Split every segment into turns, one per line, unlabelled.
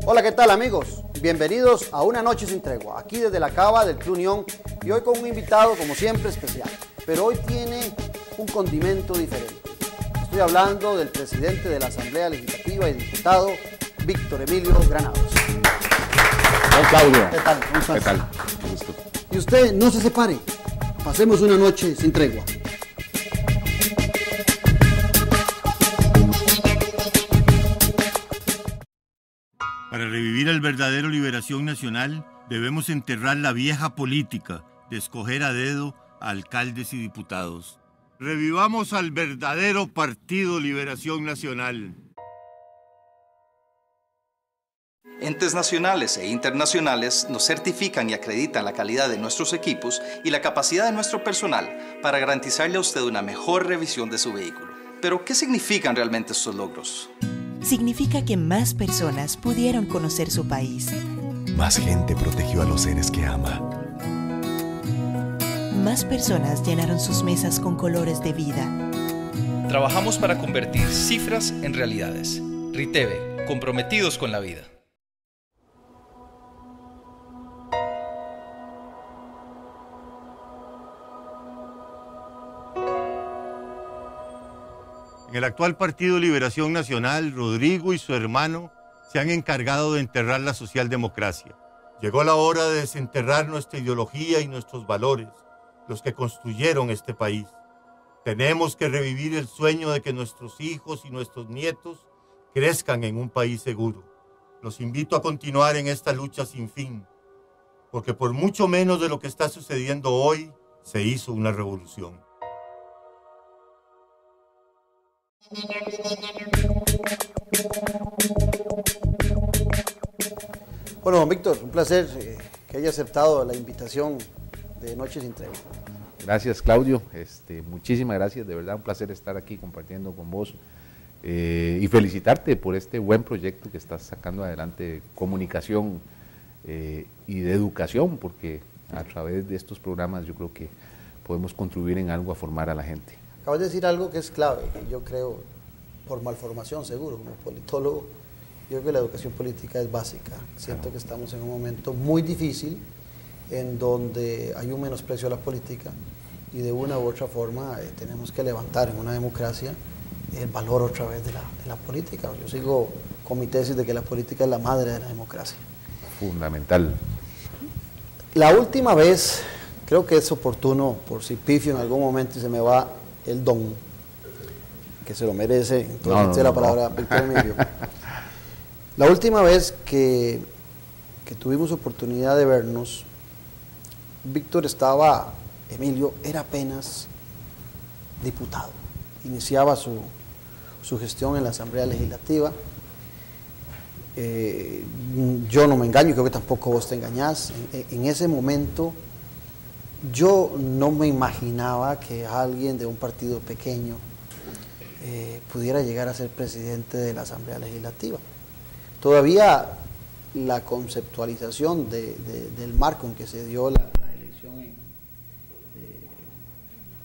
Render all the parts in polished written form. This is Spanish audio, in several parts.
Hola, ¿qué tal amigos? Bienvenidos a Una Noche Sin Tregua, aquí desde la cava del Club Unión y hoy con un invitado como siempre especial, pero hoy tiene un condimento diferente. Estoy hablando del presidente de la Asamblea Legislativa y diputado, Víctor Emilio Granados.
Hola Claudio.
¿Qué tal? ¿Cómo estás?
¿Qué tal? Un gusto.
Y usted no se separe, pasemos una noche sin tregua.
Para revivir el verdadero Liberación Nacional, debemos enterrar la vieja política de escoger a dedo a alcaldes y diputados. Revivamos al verdadero Partido Liberación Nacional.
Entes nacionales e internacionales nos certifican y acreditan la calidad de nuestros equipos y la capacidad de nuestro personal para garantizarle a usted una mejor revisión de su vehículo. Pero, ¿qué significan realmente estos logros?
Significa que más personas pudieron conocer su país.
Más gente protegió a los seres que ama.
Más personas llenaron sus mesas con colores de vida.
Trabajamos para convertir cifras en realidades. Riteve, comprometidos con la vida.
En el actual Partido Liberación Nacional, Rodrigo y su hermano se han encargado de enterrar la socialdemocracia. Llegó la hora de desenterrar nuestra ideología y nuestros valores, los que construyeron este país. Tenemos que revivir el sueño de que nuestros hijos y nuestros nietos crezcan en un país seguro. Los invito a continuar en esta lucha sin fin, porque por mucho menos de lo que está sucediendo hoy, se hizo una revolución.
Bueno, don Víctor, un placer que haya aceptado la invitación de Noche Sin Tregua.
Gracias Claudio, muchísimas gracias, de verdad un placer estar aquí compartiendo con vos y felicitarte por este buen proyecto que estás sacando adelante de comunicación y de educación, porque a través de estos programas yo creo que podemos contribuir en algo a formar a la gente.
Acabas de decir algo que es clave, que yo creo, por malformación seguro, como politólogo, yo creo que la educación política es básica. Siento que estamos en un momento muy difícil, en donde hay un menosprecio a la política, y de una u otra forma tenemos que levantar en una democracia el valor otra vez de la política. Yo sigo con mi tesis de que la política es la madre de la democracia.
Fundamental.
La última vez, creo que es oportuno, por si pifio en algún momento y se me va el don, que se lo merece, entonces la palabra Víctor Emilio. La última vez que tuvimos oportunidad de vernos, Víctor Emilio era apenas diputado, iniciaba su gestión en la Asamblea Legislativa. Yo no me engaño, creo que tampoco vos te engañás. En ese momento yo no me imaginaba que alguien de un partido pequeño pudiera llegar a ser presidente de la Asamblea Legislativa. Todavía la conceptualización del marco en que se dio la elección de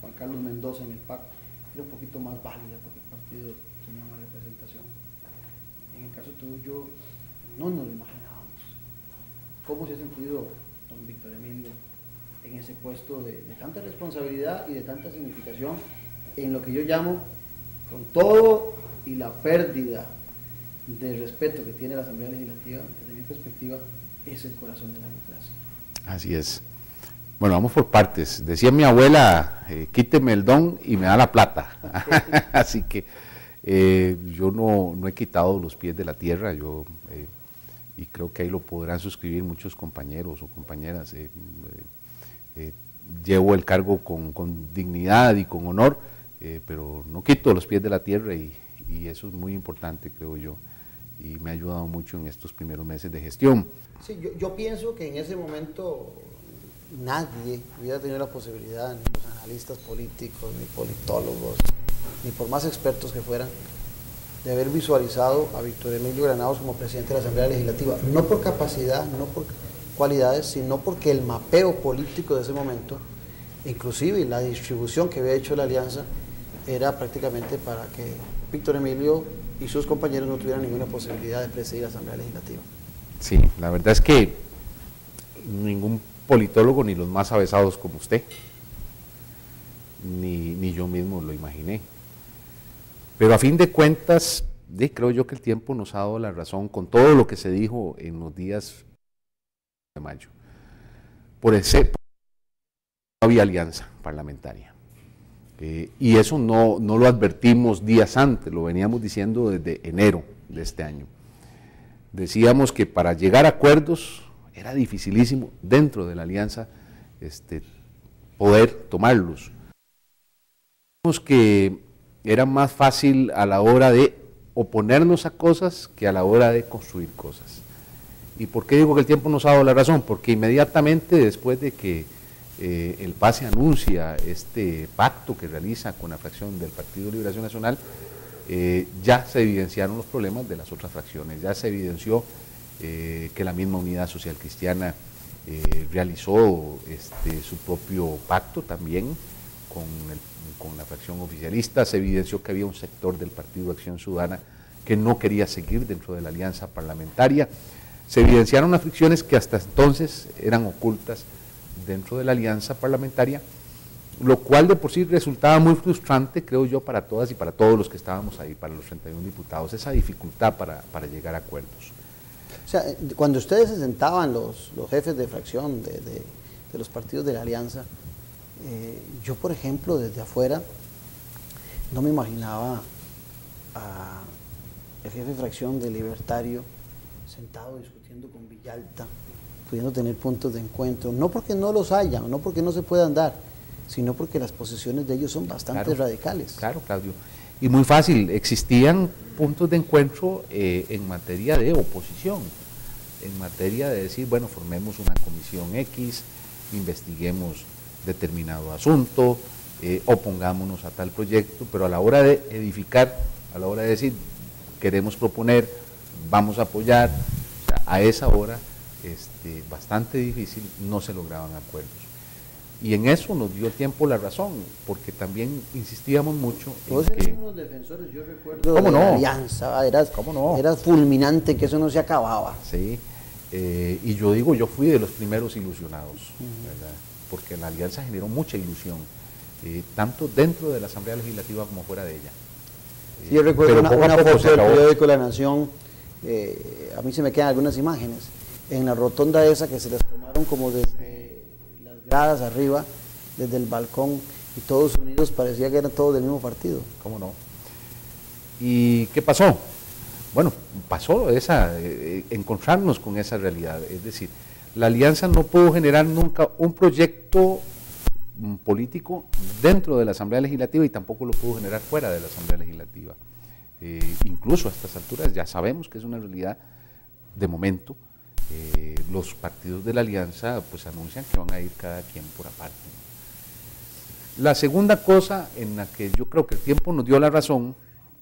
Juan Carlos Mendoza en el PAC era un poquito más válida porque el partido tenía más representación. En el caso tuyo no nos lo imaginábamos. ¿Cómo se ha sentido don Víctor Emilio en ese puesto de tanta responsabilidad y de tanta significación en lo que yo llamo, con todo y la pérdida de respeto que tiene la Asamblea Legislativa, desde mi perspectiva, es el corazón de la democracia?
Así es. Bueno, vamos por partes. Decía mi abuela, quíteme el don y me da la plata. Así que yo no he quitado los pies de la tierra, y creo que ahí lo podrán suscribir muchos compañeros o compañeras. Llevo el cargo con dignidad y con honor, pero no quito los pies de la tierra y eso es muy importante, creo yo, y me ha ayudado mucho en estos primeros meses de gestión.
Sí, yo pienso que en ese momento nadie hubiera tenido la posibilidad, ni los analistas políticos, ni politólogos, ni por más expertos que fueran, de haber visualizado a Víctor Emilio Granados como presidente de la Asamblea Legislativa, no por capacidad, no por cualidades, sino porque el mapeo político de ese momento, inclusive la distribución que había hecho la alianza, era prácticamente para que Víctor Emilio y sus compañeros no tuvieran ninguna posibilidad de presidir la Asamblea Legislativa.
Sí, la verdad es que ningún politólogo, ni los más avesados como usted, ni yo mismo lo imaginé. Pero a fin de cuentas, creo yo que el tiempo nos ha dado la razón con todo lo que se dijo en los días de mayo. No había alianza parlamentaria. Y eso no lo advertimos días antes, lo veníamos diciendo desde enero de este año. Decíamos que para llegar a acuerdos era dificilísimo dentro de la alianza poder tomarlos. Decíamos que era más fácil a la hora de oponernos a cosas que a la hora de construir cosas. ¿Y por qué digo que el tiempo nos ha dado la razón? Porque inmediatamente después de que el PACE anuncia este pacto que realiza con la fracción del Partido de Liberación Nacional, ya se evidenciaron los problemas de las otras fracciones, ya se evidenció que la misma Unidad Social Cristiana realizó su propio pacto también con la fracción oficialista, se evidenció que había un sector del Partido de Acción Ciudadana que no quería seguir dentro de la alianza parlamentaria, se evidenciaron las fricciones que hasta entonces eran ocultas dentro de la alianza parlamentaria, lo cual de por sí resultaba muy frustrante, creo yo, para todas y para todos los que estábamos ahí, para los 31 diputados, esa dificultad para llegar a acuerdos.
O sea, cuando ustedes se sentaban, los jefes de fracción de los partidos de la alianza, yo, por ejemplo, desde afuera, no me imaginaba a el jefe de fracción de Libertario sentado discutiendo con Villalta, pudiendo tener puntos de encuentro, no porque no los hayan, no porque no se puedan dar, sino porque las posiciones de ellos son bastante radicales. Claro,
Claudio. Y muy fácil, existían puntos de encuentro en materia de oposición, en materia de decir, bueno, formemos una comisión X, investiguemos determinado asunto, opongámonos a tal proyecto, pero a la hora de edificar, a la hora de decir, queremos proponer, vamos a apoyar, o sea, a esa hora, bastante difícil, no se lograban acuerdos. Y en eso nos dio el tiempo la razón, porque también insistíamos mucho en que...
eran unos defensores, yo recuerdo,
¿cómo no?
La alianza, era fulminante, que eso no se acababa.
Sí, y yo digo, yo fui de los primeros ilusionados, ¿verdad? Porque la alianza generó mucha ilusión, tanto dentro de la Asamblea Legislativa como fuera de ella.
Sí, yo recuerdo una foto del periódico La Nación, a mí se me quedan algunas imágenes, en la rotonda esa que se las tomaron como desde las gradas arriba, desde el balcón, y todos unidos, parecía que eran todos del mismo partido.
¿Cómo no? ¿Y qué pasó? Bueno, pasó encontrarnos con esa realidad, es decir, la alianza no pudo generar nunca un proyecto político dentro de la Asamblea Legislativa y tampoco lo pudo generar fuera de la Asamblea Legislativa. Incluso a estas alturas ya sabemos que es una realidad de momento. Los partidos de la alianza pues anuncian que van a ir cada quien por aparte. La segunda cosa en la que yo creo que el tiempo nos dio la razón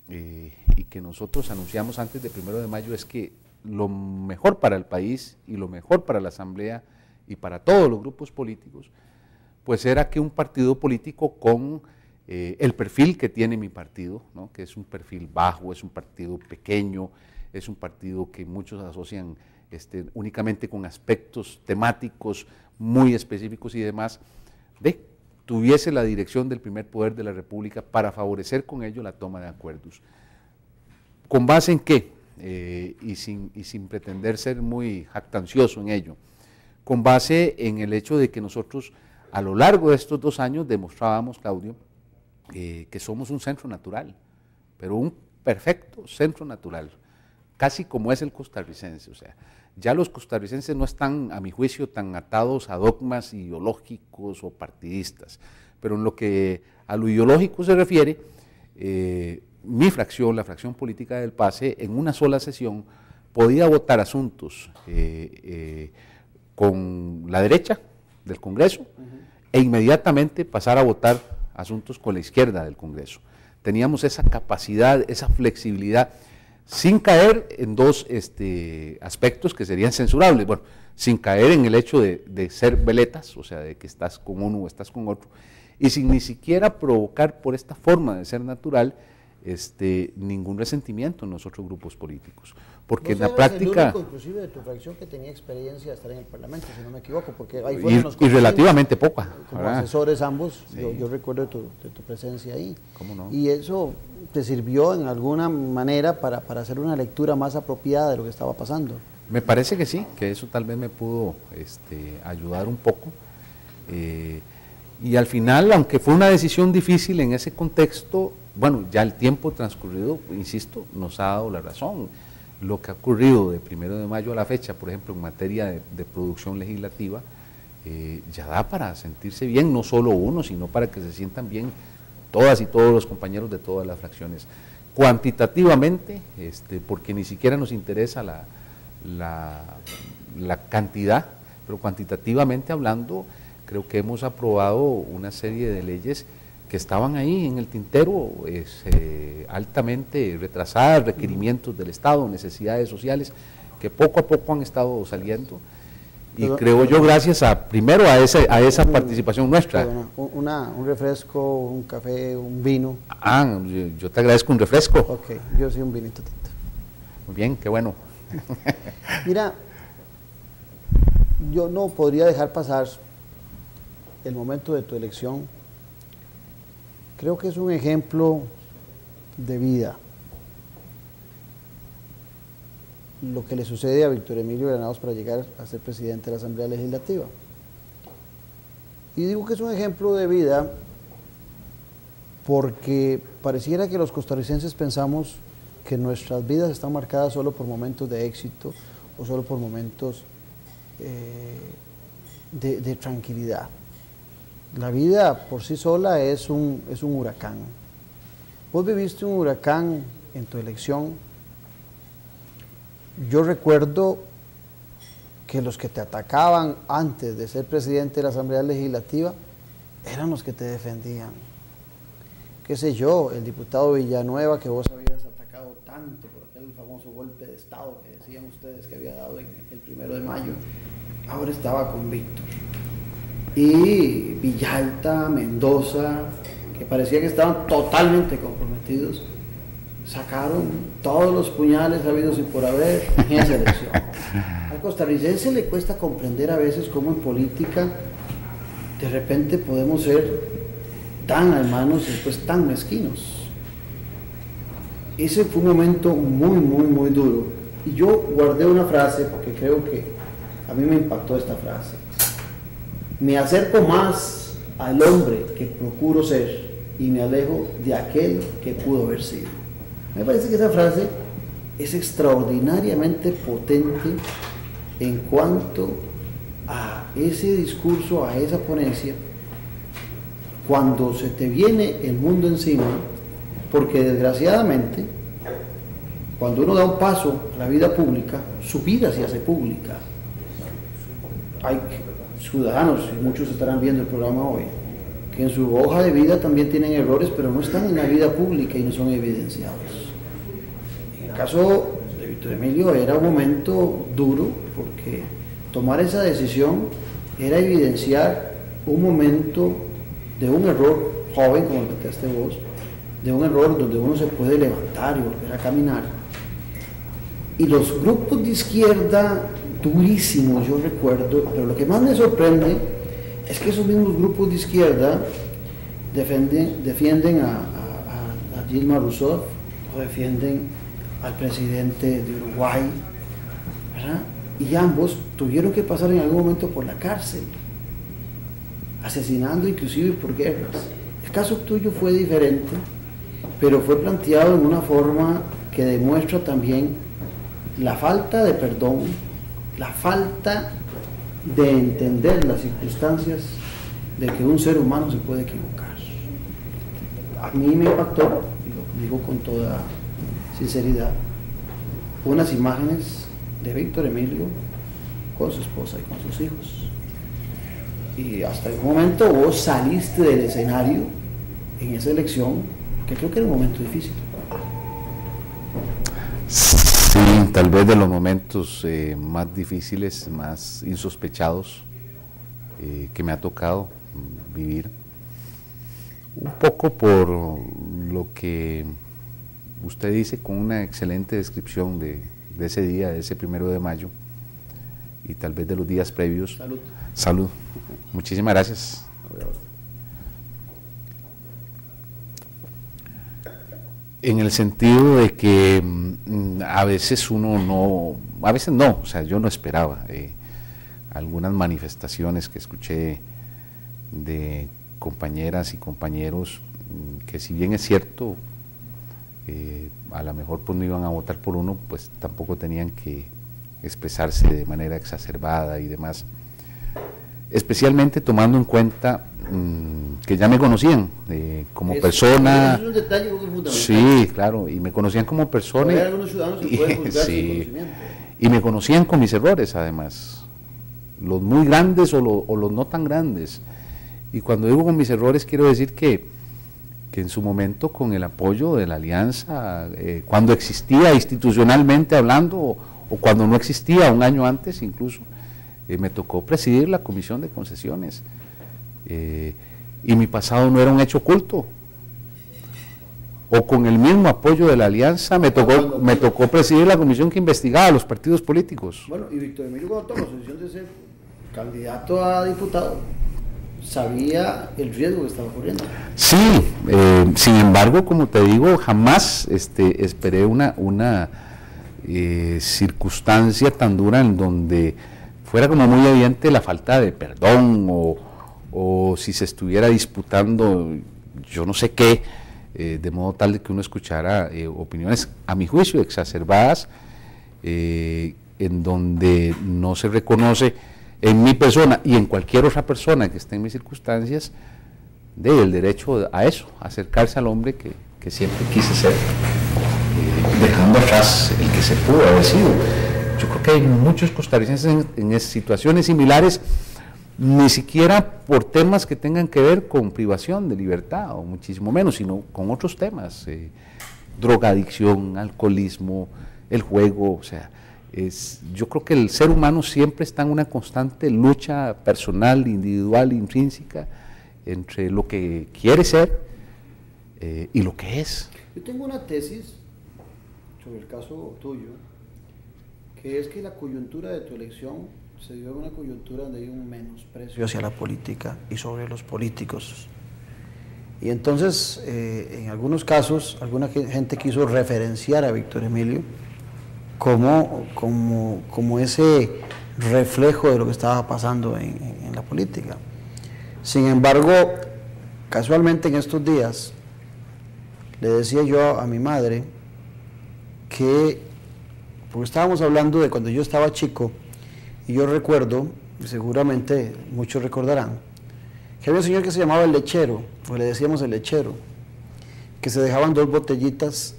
y que nosotros anunciamos antes del 1 de mayo es que lo mejor para el país y lo mejor para la Asamblea y para todos los grupos políticos pues era que un partido político con el perfil que tiene mi partido, ¿no? Que es un perfil bajo, es un partido pequeño, es un partido que muchos asocian únicamente con aspectos temáticos muy específicos y demás, tuviese la dirección del primer poder de la República para favorecer con ello la toma de acuerdos. ¿Con base en qué? Y sin pretender ser muy jactancioso en ello, con base en el hecho de que nosotros a lo largo de estos 2 años demostrábamos, Claudio, que somos un centro natural, pero un perfecto centro natural, casi como es el costarricense. O sea, ya los costarricenses no están, a mi juicio, tan atados a dogmas ideológicos o partidistas, pero en lo que a lo ideológico se refiere, mi fracción, la fracción política del PACE, en una sola sesión podía votar asuntos con la derecha del Congreso e inmediatamente pasar a votar asuntos con la izquierda del Congreso. Teníamos esa capacidad, esa flexibilidad, sin caer en dos aspectos que serían censurables. Bueno, sin caer en el hecho de ser veletas, o sea, de que estás con uno o estás con otro, y sin ni siquiera provocar por esta forma de ser natural ningún resentimiento en los otros grupos políticos, porque en la práctica...
El único, inclusive de tu fracción, que tenía experiencia de estar en el Parlamento, si no me equivoco, porque ahí
y relativamente poca.
Como
¿verdad?
asesores ambos,
Sí.
yo recuerdo de tu presencia ahí.
¿Cómo no?
Y eso te sirvió en alguna manera para hacer una lectura más apropiada de lo que estaba pasando.
Me parece que sí, que eso tal vez me pudo ayudar un poco. Y al final, aunque fue una decisión difícil en ese contexto, bueno, ya el tiempo transcurrido, insisto, nos ha dado la razón. Lo que ha ocurrido de 1 de mayo a la fecha, por ejemplo, en materia de producción legislativa, ya da para sentirse bien, no solo uno, sino para que se sientan bien todas y todos los compañeros de todas las fracciones. Cuantitativamente, porque ni siquiera nos interesa la cantidad, pero cuantitativamente hablando, creo que hemos aprobado una serie de leyes que estaban ahí en el tintero, altamente retrasadas, requerimientos del Estado, necesidades sociales, que poco a poco han estado saliendo. Y creo yo, gracias primero a esa participación nuestra.
Un refresco, un café, un vino.
Yo te agradezco un refresco.
Ok, yo sí un vinito tinto.
Muy bien, qué bueno.
Mira, yo no podría dejar pasar el momento de tu elección. Creo que es un ejemplo de vida. Lo que le sucede a Víctor Emilio Granados para llegar a ser presidente de la Asamblea Legislativa. Y digo que es un ejemplo de vida porque pareciera que los costarricenses pensamos que nuestras vidas están marcadas solo por momentos de éxito o solo por momentos de tranquilidad. La vida por sí sola es un huracán. Vos viviste un huracán en tu elección. Yo recuerdo que los que te atacaban antes de ser presidente de la Asamblea Legislativa eran los que te defendían. Qué sé yo, el diputado Villanueva, que vos habías atacado tanto por aquel famoso golpe de Estado que decían ustedes que había dado en el 1 de mayo, ahora estaba con Víctor. Y Villalta, Mendoza, que parecía que estaban totalmente comprometidos, sacaron todos los puñales habidos y por haber en esa elección. Al costarricense le cuesta comprender a veces cómo en política de repente podemos ser tan hermanos y después tan mezquinos. Ese fue un momento muy, muy, muy duro. Y yo guardé una frase porque creo que a mí me impactó esta frase. Me acerco más al hombre que procuro ser y me alejo de aquel que pudo haber sido. Me parece que esa frase es extraordinariamente potente en cuanto a ese discurso, a esa ponencia, cuando se te viene el mundo encima, porque desgraciadamente, cuando uno da un paso a la vida pública, su vida se hace pública. Hay ciudadanos, y muchos estarán viendo el programa hoy, que en su hoja de vida también tienen errores, pero no están en la vida pública y no son evidenciados. En el caso de Víctor Emilio era un momento duro, porque tomar esa decisión era evidenciar un momento de un error joven, como el que planteaste vos, de un error donde uno se puede levantar y volver a caminar. Y los grupos de izquierda, durísimos, yo recuerdo, pero lo que más me sorprende es que esos mismos grupos de izquierda defienden a Dilma Rousseff o defienden al presidente de Uruguay, ¿verdad? Y ambos tuvieron que pasar en algún momento por la cárcel, asesinando inclusive por guerras. El caso tuyo fue diferente, pero fue planteado en una forma que demuestra también la falta de perdón, la falta de entender las circunstancias de que un ser humano se puede equivocar. A mí me impactó, y lo digo con toda sinceridad, unas imágenes de Víctor Emilio con su esposa y con sus hijos. Y hasta el momento vos saliste del escenario en esa elección, que creo que era un momento difícil.
Sí, tal vez de los momentos más difíciles, más insospechados que me ha tocado vivir, un poco por lo que usted dice con una excelente descripción de ese día, de ese 1 de mayo, y tal vez de los días previos.
Salud.
Salud. Muchísimas gracias. En el sentido de que a veces uno no, a veces no, o sea, yo no esperaba algunas manifestaciones que escuché de compañeras y compañeros que, si bien es cierto, a lo mejor pues no iban a votar por uno, pues tampoco tenían que expresarse de manera exacerbada y demás, especialmente tomando en cuenta que ya me conocían como persona.
Es un detalle muy fundamental.
Sí, claro, y me conocían como persona.
Hay algunos ciudadanos que pueden juzgar sin conocimiento.
Y me conocían con mis errores, además, los muy grandes o los no tan grandes. Y cuando digo con mis errores, quiero decir que en su momento, con el apoyo de la alianza, cuando existía institucionalmente hablando, o cuando no existía, un año antes incluso, me tocó presidir la Comisión de Concesiones. Y mi pasado no era un hecho oculto. O con el mismo apoyo de la alianza me tocó presidir la comisión que investigaba a los partidos políticos.
Bueno, y Víctor Emilio, cuando tomó la decisión de ser candidato a diputado, sabía el riesgo que estaba ocurriendo.
Sí, sin embargo, como te digo, jamás esperé una circunstancia tan dura en donde fuera como muy evidente la falta de perdón, o si se estuviera disputando yo no sé qué, de modo tal de que uno escuchara opiniones, a mi juicio, exacerbadas, en donde no se reconoce en mi persona y en cualquier otra persona que esté en mis circunstancias el derecho a eso, a acercarse al hombre que siempre quise ser, dejando atrás el que se pudo haber sido. Yo creo que hay muchos costarricenses en situaciones similares, ni siquiera por temas que tengan que ver con privación de libertad, o muchísimo menos, sino con otros temas, drogadicción, alcoholismo, el juego, o sea, yo creo que el ser humano siempre está en una constante lucha personal, individual, intrínseca, entre lo que quiere ser y lo que es.
Yo tengo una tesis sobre el caso tuyo, que es que la coyuntura de tu elección se dio en una coyuntura donde hay un menosprecio hacia la política y sobre los políticos. Y entonces, en algunos casos, alguna gente quiso referenciar a Víctor Emilio como ese reflejo de lo que estaba pasando en la política. Sin embargo, casualmente en estos días, le decía yo a mi madre que, porque estábamos hablando de cuando yo estaba chico, y yo recuerdo, seguramente muchos recordarán, que había un señor que se llamaba el lechero, o le decíamos el lechero, que se dejaban 2 botellitas,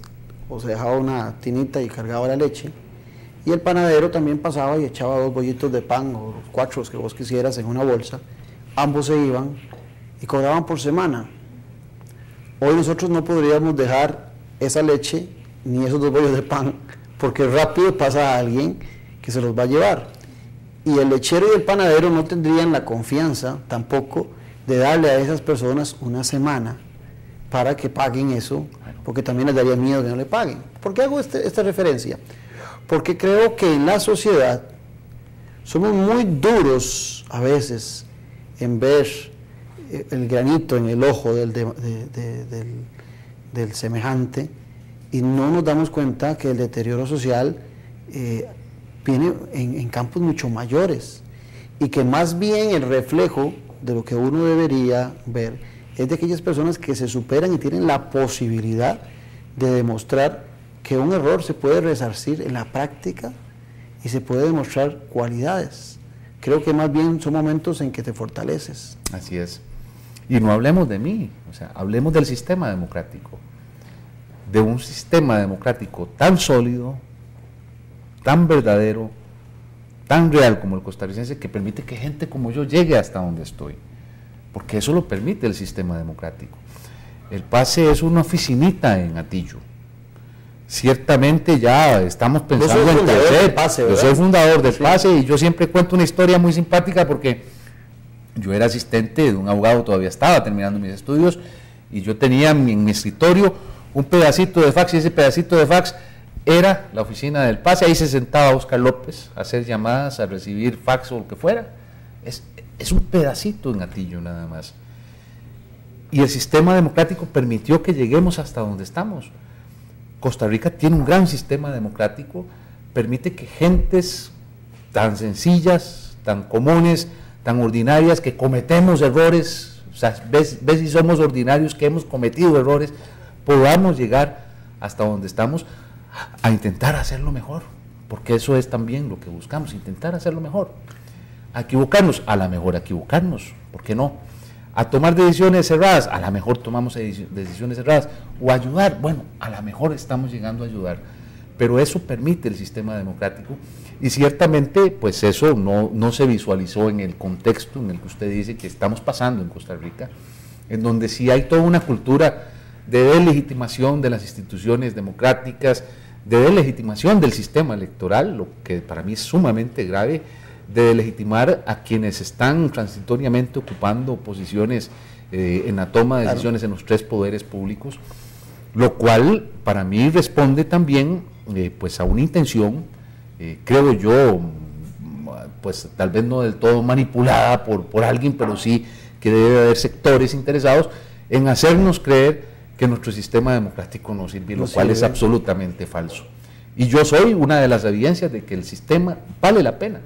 o se dejaba una tinita y cargaba la leche, y el panadero también pasaba y echaba 2 bollitos de pan, o 4, los que vos quisieras, en una bolsa. Ambos se iban y cobraban por semana. Hoy nosotros no podríamos dejar esa leche ni esos 2 bollos de pan, porque rápido pasa a alguien que se los va a llevar. Y el lechero y el panadero no tendrían la confianza tampoco de darle a esas personas una semana para que paguen eso, porque también les daría miedo que no le paguen. ¿Por qué hago esta referencia? Porque creo que en la sociedad somos muy duros a veces en ver el granito en el ojo del semejante, y no nos damos cuenta que el deterioro social viene en campos mucho mayores, y que más bien el reflejo de lo que uno debería ver es de aquellas personas que se superan y tienen la posibilidad de demostrar que un error se puede resarcir en la práctica y se puede demostrar cualidades. Creo que más bien son momentos en que te fortaleces.
Así es. Y no hablemos de mí, o sea, hablemos del sistema democrático, de un sistema democrático tan sólido, tan verdadero, tan real como el costarricense, que permite que gente como yo llegue hasta donde estoy, porque eso lo permite el sistema democrático. El PASE es una oficinita en Atillo, ciertamente ya estamos pensando
soy
en
fundador
crecer.
del PASE,
Yo
¿verdad?
soy fundador del
Sí.
PASE y yo siempre cuento una historia muy simpática porque yo era asistente de un abogado, todavía estaba terminando mis estudios, y yo tenía en mi escritorio un pedacito de fax, y ese pedacito de fax era la oficina del PASE. Ahí se sentaba Oscar López a hacer llamadas, a recibir fax o lo que fuera. Es un pedacito en Atillo nada más. Y el sistema democrático permitió que lleguemos hasta donde estamos. Costa Rica tiene un gran sistema democrático, permite que gentes tan sencillas, tan comunes, tan ordinarias, que cometemos errores, o sea, ves si somos ordinarios, que hemos cometido errores, podamos llegar hasta donde estamos a intentar hacerlo mejor, porque eso es también lo que buscamos, intentar hacerlo mejor. A equivocarnos, a la mejor equivocarnos, ¿por qué no? A tomar decisiones cerradas, a la mejor tomamos decisiones cerradas, o ayudar, bueno, a la mejor estamos llegando a ayudar, pero eso permite el sistema democrático, y ciertamente pues eso no se visualizó en el contexto en el que usted dice que estamos pasando en Costa Rica, en donde sí hay toda una cultura de delegitimación de las instituciones democráticas, de delegitimación del sistema electoral, lo que para mí es sumamente grave, de delegitimar a quienes están transitoriamente ocupando posiciones en la toma de decisiones en los tres poderes públicos, lo cual para mí responde también pues a una intención, creo yo, pues tal vez no del todo manipulada por alguien, pero sí que debe haber sectores interesados en hacernos creer que nuestro sistema democrático no sirve, lo cual es absolutamente falso. Y yo soy una de las evidencias de que el sistema vale la pena,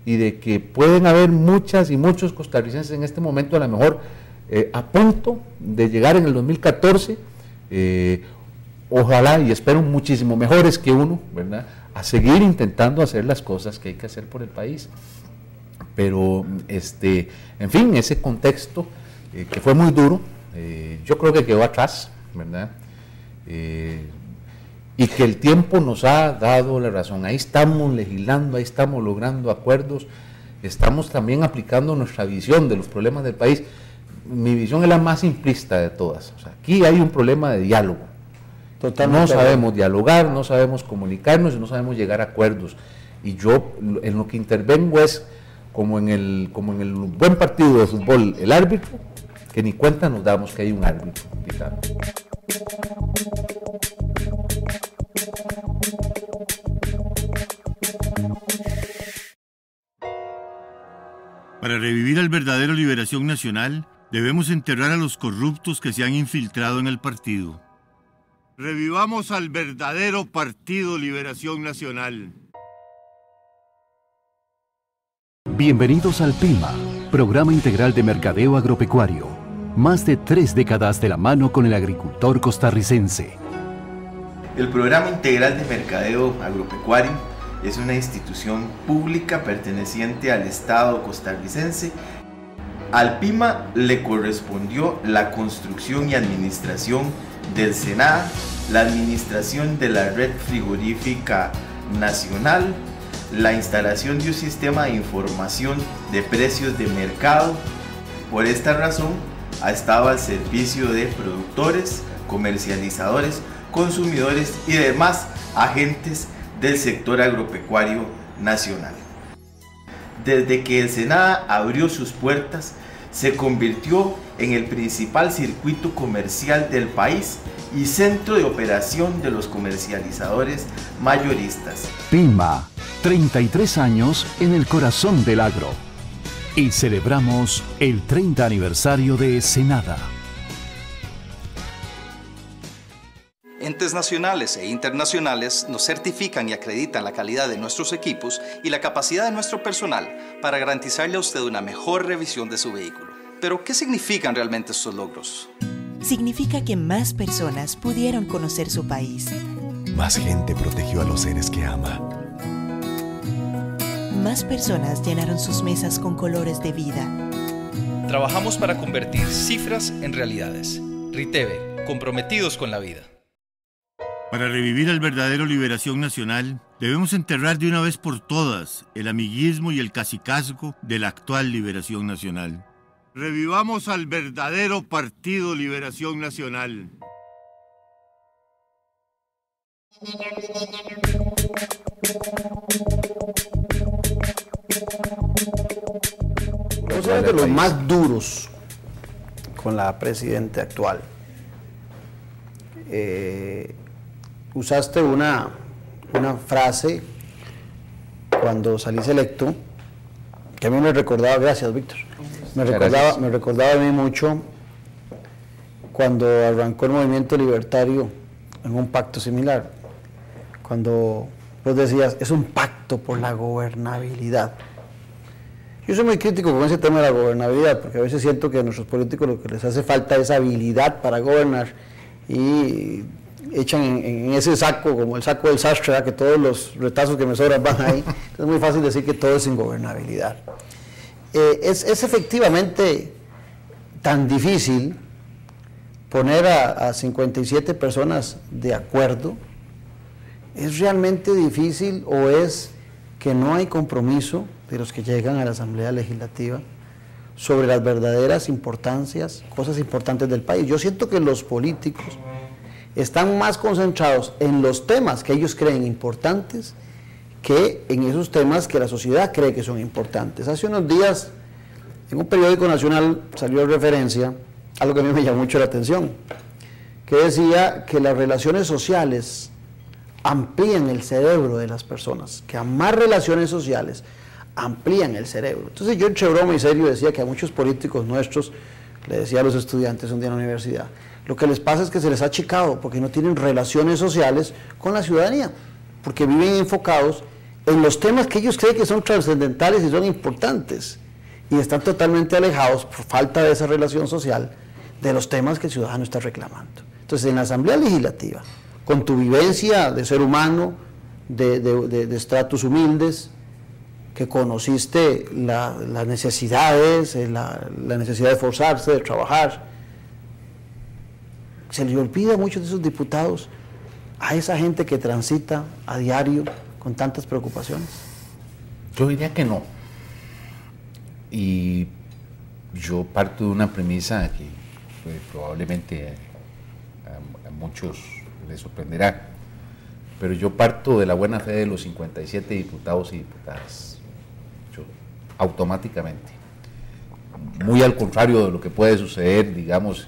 y de que pueden haber muchas y muchos costarricenses en este momento a lo mejor a punto de llegar en el 2014, ojalá y espero muchísimo mejores que uno, ¿verdad?, a seguir intentando hacer las cosas que hay que hacer por el país. Pero, en fin, ese contexto que fue muy duro, yo creo que quedó atrás, ¿verdad?, y que el tiempo nos ha dado la razón. Ahí estamos legislando, ahí estamos logrando acuerdos, estamos también aplicando nuestra visión de los problemas del país. Mi visión es la más simplista de todas. O sea, aquí hay un problema de diálogo. Totalmente. No sabemos dialogar, no sabemos comunicarnos y no sabemos llegar a acuerdos. Y yo en lo que intervengo es como en el buen partido de fútbol, el árbitro, que ni cuenta nos damos que hay un árbitro pitando.
Para revivir al verdadero Liberación Nacional, debemos enterrar a los corruptos que se han infiltrado en el partido. Revivamos al verdadero Partido Liberación Nacional.
Bienvenidos al PIMA, Programa Integral de Mercadeo Agropecuario. Más de 3 décadas de la mano con el agricultor costarricense.
El Programa Integral de Mercadeo Agropecuario es una institución pública perteneciente al Estado costarricense. Al PIMA le correspondió la construcción y administración del SENADA, la administración de la red frigorífica nacional, la instalación de un sistema de información de precios de mercado. Por esta razón, ha estado al servicio de productores, comercializadores, consumidores y demás agentes del sector agropecuario nacional. Desde que el SENADA abrió sus puertas, se convirtió en el principal circuito comercial del país y centro de operación de los comercializadores mayoristas.
PIMA, 33 años en el corazón del agro. Y celebramos el 30 aniversario de SENADA.
Entes nacionales e internacionales nos certifican y acreditan la calidad de nuestros equipos y la capacidad de nuestro personal para garantizarle a usted una mejor revisión de su vehículo. Pero, ¿qué significan realmente estos logros?
Significa que más personas pudieron conocer su país.
Más gente protegió a los seres que ama.
Más personas llenaron sus mesas con colores de vida.
Trabajamos para convertir cifras en realidades. Riteve, comprometidos con la vida.
Para revivir al verdadero Liberación Nacional, debemos enterrar de una vez por todas el amiguismo y el cacicazgo de la actual Liberación Nacional. Revivamos al verdadero Partido Liberación Nacional.
Vos eres de los más duros con la presidenta actual. Usaste una frase cuando salís electo que a mí me recordaba, gracias Víctor, me recordaba a mí mucho cuando arrancó el movimiento libertario en un pacto similar, cuando vos decías, es un pacto por la gobernabilidad. Yo soy muy crítico con ese tema de la gobernabilidad, porque a veces siento que a nuestros políticos lo que les hace falta es habilidad para gobernar, y echan en ese saco, como el saco del sastre, ¿verdad? Que todos los retazos que me sobran van ahí. Es muy fácil decir que todo es ingobernabilidad. Es efectivamente tan difícil poner a 57 personas de acuerdo. ¿Es realmente difícil o es que no hay compromiso de los que llegan a la Asamblea Legislativa sobre las verdaderas importancias, cosas importantes del país? Yo siento que los políticos están más concentrados en los temas que ellos creen importantes que en esos temas que la sociedad cree que son importantes. Hace unos días, en un periódico nacional salió referencia a algo que a mí me llamó mucho la atención, que decía que las relaciones sociales amplían el cerebro de las personas, que a más relaciones sociales amplían el cerebro. Entonces yo entre broma y serio decía que a muchos políticos nuestros, le decía a los estudiantes un día en la universidad, lo que les pasa es que se les ha achicado porque no tienen relaciones sociales con la ciudadanía, porque viven enfocados en los temas que ellos creen que son trascendentales y son importantes, y están totalmente alejados, por falta de esa relación social, de los temas que el ciudadano está reclamando. Entonces, en la Asamblea Legislativa, con tu vivencia de ser humano, de estratos humildes, que conociste las necesidades, la necesidad de esforzarse, de trabajar, se le olvida a muchos de esos diputados, a esa gente que transita a diario con tantas preocupaciones.
Yo diría que no. Y yo parto de una premisa que probablemente a muchos les sorprenderá, pero yo parto de la buena fe de los 57 diputados y diputadas. Yo, automáticamente. Muy al contrario de lo que puede suceder, digamos,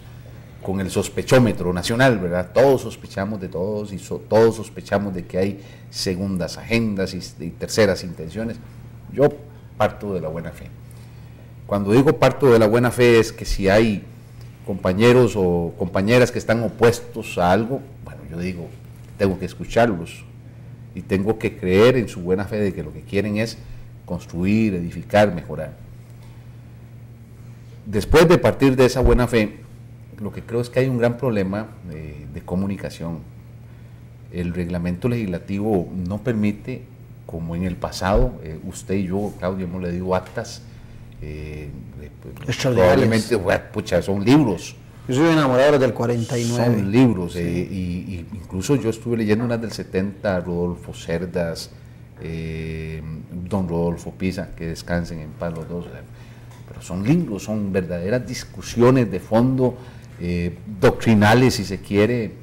con el sospechómetro nacional, ¿verdad? Todos sospechamos de todos y todos sospechamos de que hay segundas agendas y terceras intenciones. Yo parto de la buena fe. Cuando digo parto de la buena fe es que si hay compañeros o compañeras que están opuestos a algo, bueno, yo digo, tengo que escucharlos y tengo que creer en su buena fe de que lo que quieren es construir, edificar, mejorar. Después de partir de esa buena fe, lo que creo es que hay un gran problema de comunicación. El reglamento legislativo no permite, como en el pasado, usted y yo, Claudio, hemos leído actas, probablemente, pucha, son libros.
Yo soy enamorado del 49.
Son libros, sí. Y incluso yo estuve leyendo unas del 70, Rodolfo Cerdas, don Rodolfo Pisa, que descansen en paz los dos, pero son libros, son verdaderas discusiones de fondo, doctrinales si se quiere,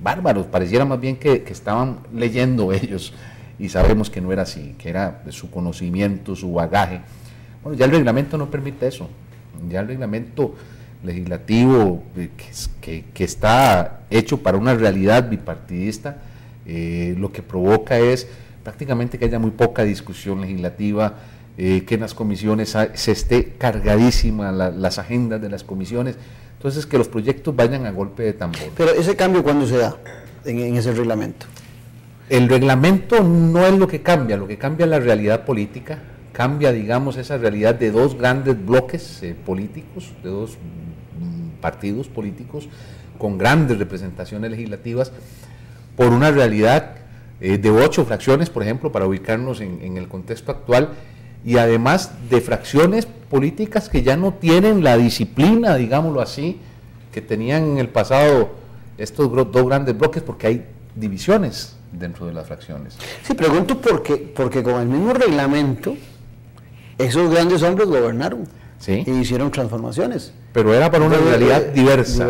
bárbaros. Pareciera más bien que estaban leyendo ellos, y sabemos que no era así, que era su conocimiento, su bagaje. Bueno, ya el reglamento no permite eso. Ya el reglamento legislativo que está hecho para una realidad bipartidista, lo que provoca es prácticamente que haya muy poca discusión legislativa, que en las comisiones se esté cargadísima las agendas de las comisiones, entonces que los proyectos vayan a golpe de tambor.
Pero ese cambio, ¿cuándo se da en ese reglamento?
El reglamento no es lo que cambia es la realidad política. Cambia, digamos, esa realidad de dos grandes bloques políticos, de dos partidos políticos con grandes representaciones legislativas, por una realidad de 8 fracciones, por ejemplo, para ubicarnos en el contexto actual, y además de fracciones políticas que ya no tienen la disciplina, digámoslo así, que tenían en el pasado estos dos grandes bloques, porque hay divisiones dentro de las fracciones.
Sí, pregunto porque con el mismo reglamento esos grandes hombres gobernaron, ¿sí?, y hicieron transformaciones.
Pero era para una realidad diversa.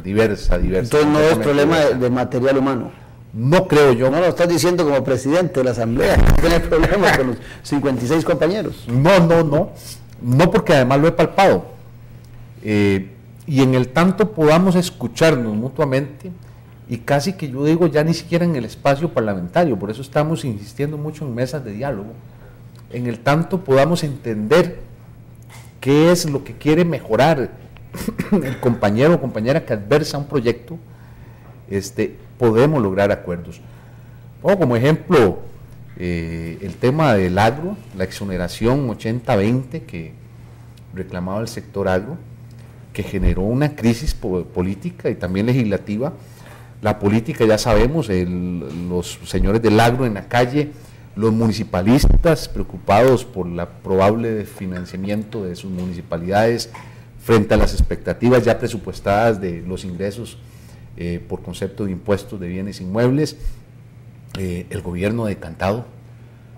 Entonces
no es problema de material humano.
No creo yo.
No lo estás diciendo como presidente de la Asamblea, no tienes problemas con los 56 compañeros.
No, porque además lo he palpado. Y en el tanto podamos escucharnos mutuamente, y casi que yo digo ya ni siquiera en el espacio parlamentario, por eso estamos insistiendo mucho en mesas de diálogo, en el tanto podamos entender qué es lo que quiere mejorar el compañero o compañera que adversa un proyecto, podemos lograr acuerdos. Pongo como ejemplo el tema del agro, la exoneración 80-20 que reclamaba el sector agro, que generó una crisis política y también legislativa. La política, ya sabemos, los señores del agro en la calle, los municipalistas preocupados por la probable financiamiento de sus municipalidades frente a las expectativas ya presupuestadas de los ingresos por concepto de impuestos de bienes inmuebles, el gobierno decantado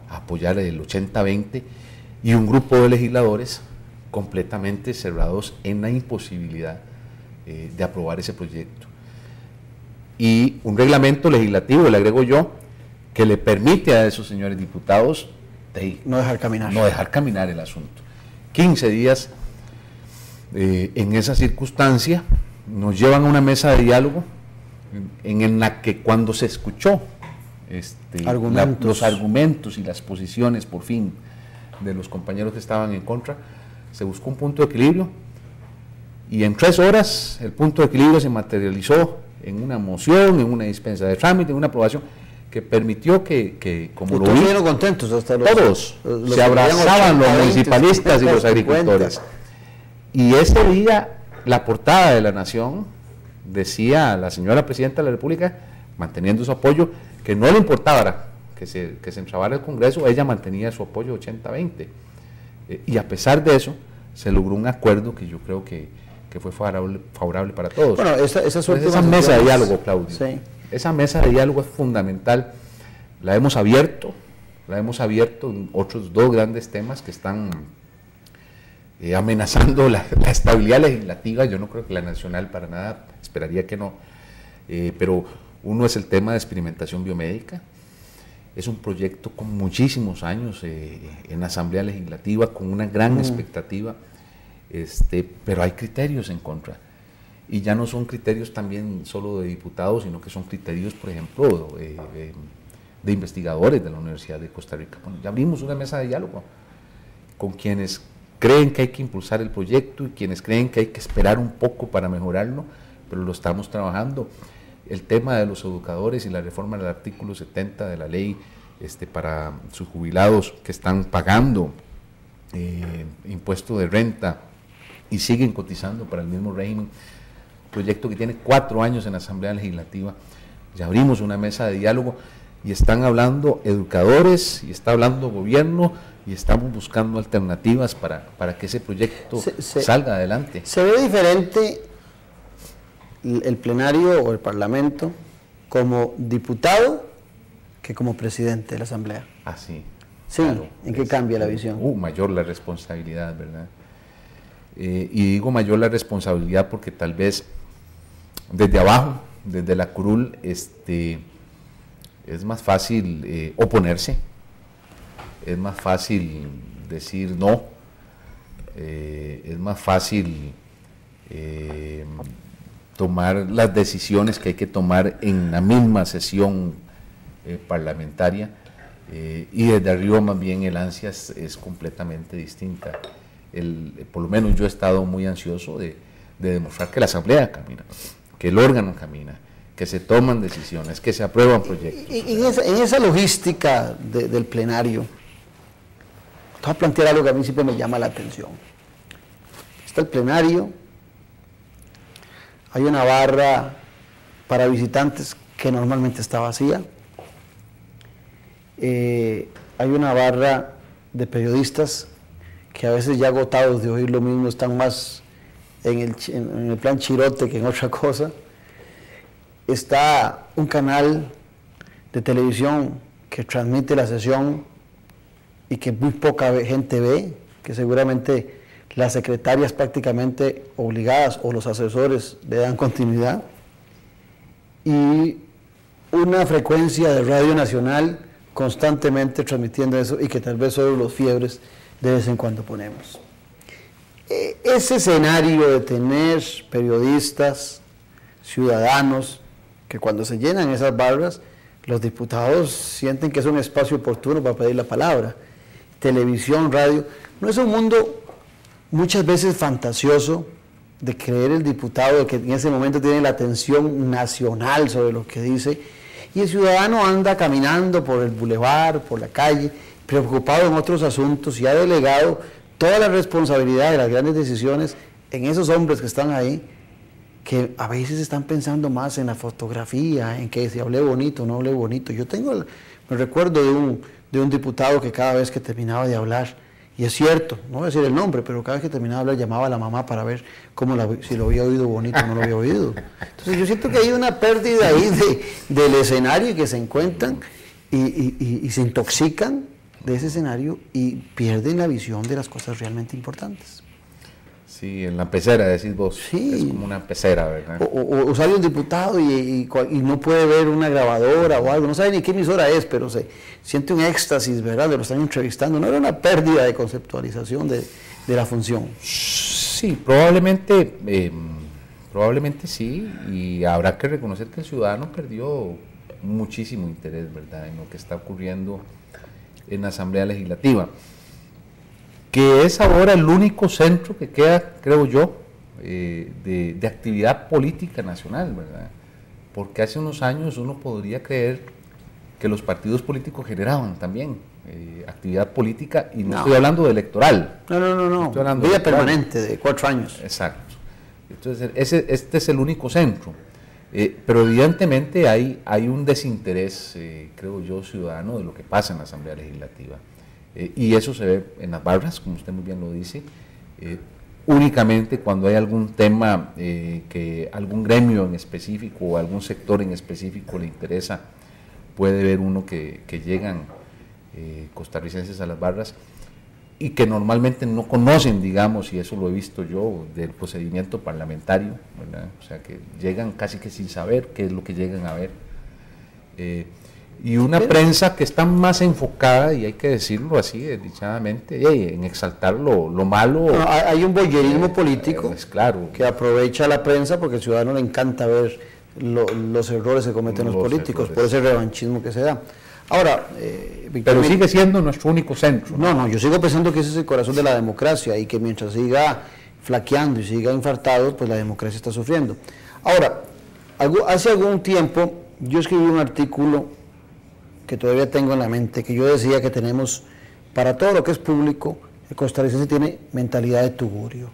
a apoyar el 80-20 y un grupo de legisladores completamente cerrados en la imposibilidad de aprobar ese proyecto. Y un reglamento legislativo, le agrego yo, que le permite a esos señores diputados
no dejar
caminar el asunto. 15 días en esa circunstancia nos llevan a una mesa de diálogo en la que cuando se escuchó los argumentos y las posiciones por fin de los compañeros que estaban en contra, se buscó un punto de equilibrio y en 3 horas el punto de equilibrio se materializó en una moción, en una dispensa de trámite, en una aprobación que permitió que como lo vi,
contentos hasta
todos se abrazaban, los municipalistas y los agricultores. Y ese día la portada de La Nación decía la señora presidenta de la República, manteniendo su apoyo, que no le importaba que se entrabara el Congreso, ella mantenía su apoyo 80-20. Y a pesar de eso, se logró un acuerdo que yo creo que fue favorable para todos.
Bueno,
esa mesa de diálogo, Claudio,
sí.
Esa mesa de diálogo es fundamental. La hemos abierto en otros 2 grandes temas que están amenazando la estabilidad legislativa. Yo no creo que la nacional para nada, esperaría que no, pero uno es el tema de experimentación biomédica. Es un proyecto con muchísimos años en la Asamblea Legislativa, con una gran expectativa, pero hay criterios en contra. Y ya no son criterios también solo de diputados, sino que son criterios, por ejemplo, de investigadores de la Universidad de Costa Rica. Bueno, ya abrimos una mesa de diálogo con quienes creen que hay que impulsar el proyecto y quienes creen que hay que esperar un poco para mejorarlo, pero lo estamos trabajando. El tema de los educadores y la reforma del artículo 70 de la ley para sus jubilados que están pagando impuesto de renta y siguen cotizando para el mismo régimen, proyecto que tiene 4 años en la Asamblea Legislativa. Ya abrimos una mesa de diálogo y están hablando educadores y está hablando gobierno y estamos buscando alternativas para que ese proyecto salga adelante.
¿Se ve diferente el plenario o el parlamento como diputado que como presidente de la Asamblea?
Ah, sí.
Sí, claro, ¿en qué cambia la visión?
Mayor la responsabilidad, ¿verdad? Y digo mayor la responsabilidad porque tal vez desde abajo, desde la curul, es más fácil oponerse, es más fácil decir no, es más fácil tomar las decisiones que hay que tomar en la misma sesión parlamentaria, y desde arriba más bien el ansia es completamente distinta. Por lo menos yo he estado muy ansioso de demostrar que la Asamblea camina, que el órgano camina, que se toman decisiones, que se aprueban proyectos.
En esa logística del plenario, te voy a plantear algo que a mí siempre me llama la atención. Está el plenario, hay una barra para visitantes que normalmente está vacía, hay una barra de periodistas que a veces ya agotados de oír lo mismo están más en el plan chirote que en otra cosa. Está un canal de televisión que transmite la sesión y que muy poca gente ve, que seguramente las secretarias prácticamente obligadas o los asesores le dan continuidad. Y una frecuencia de Radio Nacional constantemente transmitiendo eso y que tal vez solo los fiebres de vez en cuando ponemos. Ese escenario de tener periodistas, ciudadanos, que cuando se llenan esas barras, los diputados sienten que es un espacio oportuno para pedir la palabra. Televisión, radio, no es un mundo muchas veces fantasioso de creer el diputado que en ese momento tiene la atención nacional sobre lo que dice, y el ciudadano anda caminando por el bulevar, por la calle, preocupado en otros asuntos, y ha delegado toda la responsabilidad de las grandes decisiones en esos hombres que están ahí, que a veces están pensando más en la fotografía, en que si hablé bonito o no hablé bonito. Yo me recuerdo de un diputado que cada vez que terminaba de hablar, y es cierto, no voy a decir el nombre, pero cada vez que terminaba de hablar llamaba a la mamá para ver si lo había oído bonito o no lo había oído. Entonces yo siento que hay una pérdida ahí del escenario, y que se encuentran y se intoxican de ese escenario y pierden la visión de las cosas realmente importantes.
Sí, en la pecera, decís vos.
Sí.
Es como una pecera, ¿verdad?
O sale un diputado y no puede ver una grabadora o algo, no sabe ni qué emisora es, pero se siente un éxtasis, ¿verdad? De lo están entrevistando. No era una pérdida de conceptualización de la función.
Sí, probablemente sí, y habrá que reconocer que el ciudadano perdió muchísimo interés, ¿verdad?, en lo que está ocurriendo en la Asamblea Legislativa, que es ahora el único centro que queda, creo yo, de actividad política nacional, ¿verdad? Porque hace unos años uno podría creer que los partidos políticos generaban también actividad política, y no estoy hablando de electoral.
No. Estoy hablando vida permanente de 4 años.
Exacto. Entonces, este es el único centro. Pero evidentemente hay un desinterés, creo yo, ciudadano de lo que pasa en la Asamblea Legislativa. Y eso se ve en las barras, como usted muy bien lo dice, únicamente cuando hay algún tema que algún gremio en específico o algún sector en específico le interesa, puede ver uno que llegan costarricenses a las barras y que normalmente no conocen, digamos, y eso lo he visto yo, del procedimiento parlamentario, ¿verdad? O sea, que llegan casi que sin saber qué es lo que llegan a ver. Y una prensa que está más enfocada, y hay que decirlo así, desdichadamente, en exaltar lo malo.
No, hay un voyerismo político
claro,
que aprovecha la prensa porque al ciudadano le encanta ver los errores que cometen los políticos, por ese revanchismo que se da. Ahora,
pero sigue siendo nuestro único centro.
No, yo sigo pensando que ese es el corazón de la democracia, y que mientras siga flaqueando y siga infartado, pues la democracia está sufriendo. Ahora, hace algún tiempo yo escribí un artículo que todavía tengo en la mente, que yo decía que tenemos, para todo lo que es público, el costarricense tiene mentalidad de tugurio.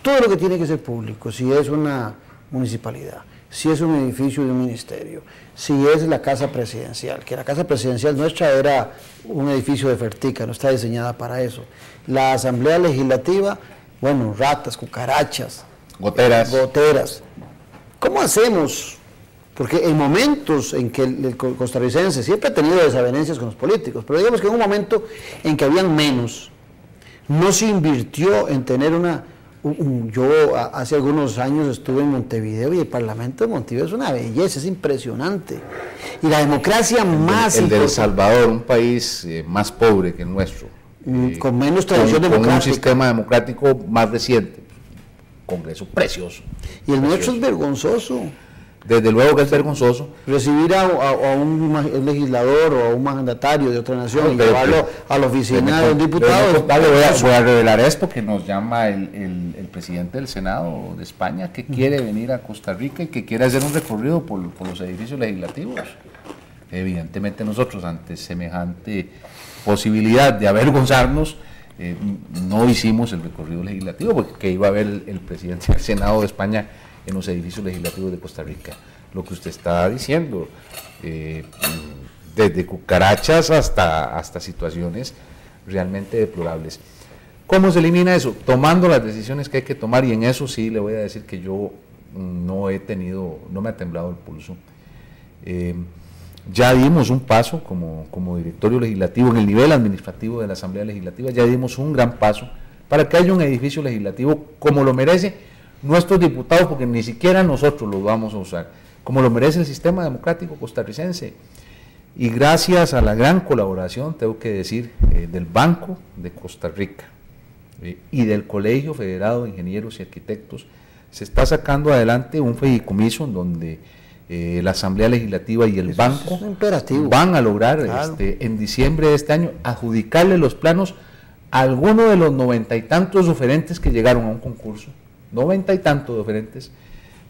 Todo lo que tiene que ser público, si es una municipalidad, si es un edificio de un ministerio, si es la casa presidencial, que la casa presidencial nuestra era un edificio de Fertica, no está diseñada para eso. La Asamblea Legislativa, bueno, ratas, cucarachas, goteras. ¿Cómo hacemos? Porque en momentos en que el costarricense siempre ha tenido desavenencias con los políticos, pero digamos que en un momento en que habían menos, no se invirtió en tener yo hace algunos años estuve en Montevideo, y el Parlamento de Montevideo es una belleza, es impresionante. Y la democracia más
el de El Salvador, un país más pobre que el nuestro,
con menos tradición democrática,
con un sistema democrático más reciente, Congreso precioso.
Y el nuestro es vergonzoso.
Desde luego que es vergonzoso.
Recibir a un legislador o a un mandatario de otra nación y llevarlo a la oficina de un diputado.
Voy a revelar esto, que nos llama el presidente del Senado de España, que quiere venir a Costa Rica y que quiere hacer un recorrido por los edificios legislativos. Evidentemente nosotros, ante semejante posibilidad de avergonzarnos, no hicimos el recorrido legislativo, porque iba a ver el presidente del Senado de España en los edificios legislativos de Costa Rica. Lo que usted está diciendo, desde cucarachas hasta situaciones realmente deplorables. ¿Cómo se elimina eso? Tomando las decisiones que hay que tomar, y en eso sí le voy a decir que yo no me ha temblado el pulso. Ya dimos un paso como directorio legislativo en el nivel administrativo de la Asamblea Legislativa, ya dimos un gran paso para que haya un edificio legislativo como lo merece nuestros diputados, porque ni siquiera nosotros los vamos a usar, como lo merece el sistema democrático costarricense. Y gracias a la gran colaboración, tengo que decir, del Banco de Costa Rica y del Colegio Federado de Ingenieros y Arquitectos, se está sacando adelante un fideicomiso en donde la Asamblea Legislativa y el banco van a lograr en diciembre de este año adjudicarle los planos a alguno de los 90 y tantos oferentes que llegaron a un concurso, 90 y tantos oferentes,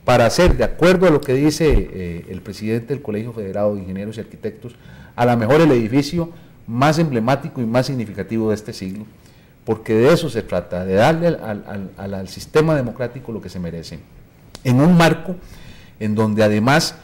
para hacer, de acuerdo a lo que dice el presidente del Colegio Federado de Ingenieros y Arquitectos, a lo mejor el edificio más emblemático y más significativo de este siglo, porque de eso se trata, de darle al sistema democrático lo que se merece, en un marco en donde además,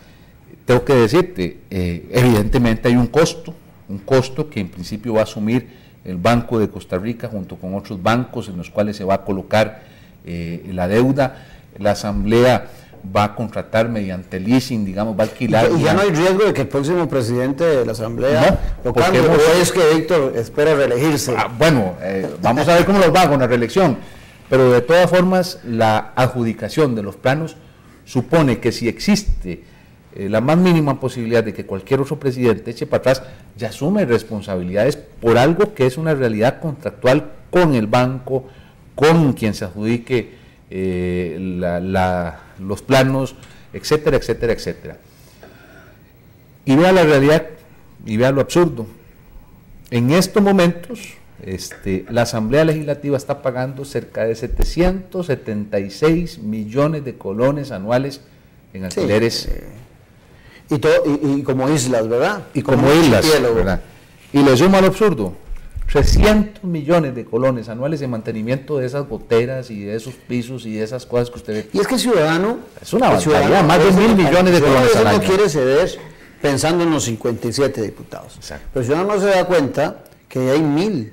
tengo que decirte, evidentemente hay un costo que en principio va a asumir el Banco de Costa Rica junto con otros bancos en los cuales se va a colocar la deuda. La Asamblea va a contratar mediante leasing, digamos, va a alquilar.
Y ya no hay riesgo de que el próximo presidente de la Asamblea lo cambie, o es que Víctor espera reelegirse.
Bueno, vamos a ver cómo nos va con la reelección, pero de todas formas la adjudicación de los planos supone que si existe la más mínima posibilidad de que cualquier otro presidente eche para atrás, ya asume responsabilidades por algo que es una realidad contractual con el banco, con quien se adjudique los planos, etcétera, etcétera, etcétera. Y vea la realidad y vea lo absurdo. En estos momentos, la Asamblea Legislativa está pagando cerca de 776 millones de colones anuales en alquileres.
Y como islas, ¿verdad?
Y como islas, ¿verdad? Y le suma lo absurdo, 300 millones de colones anuales en mantenimiento de esas goteras y de esos pisos y de esas cosas que usted ve.
Y es que el ciudadano...
Es una barbaridad, más de 1.000 millones de colones al año.
No quiere ceder pensando en los 57 diputados.
Exacto.
Pero el ciudadano no se da cuenta que hay 1.053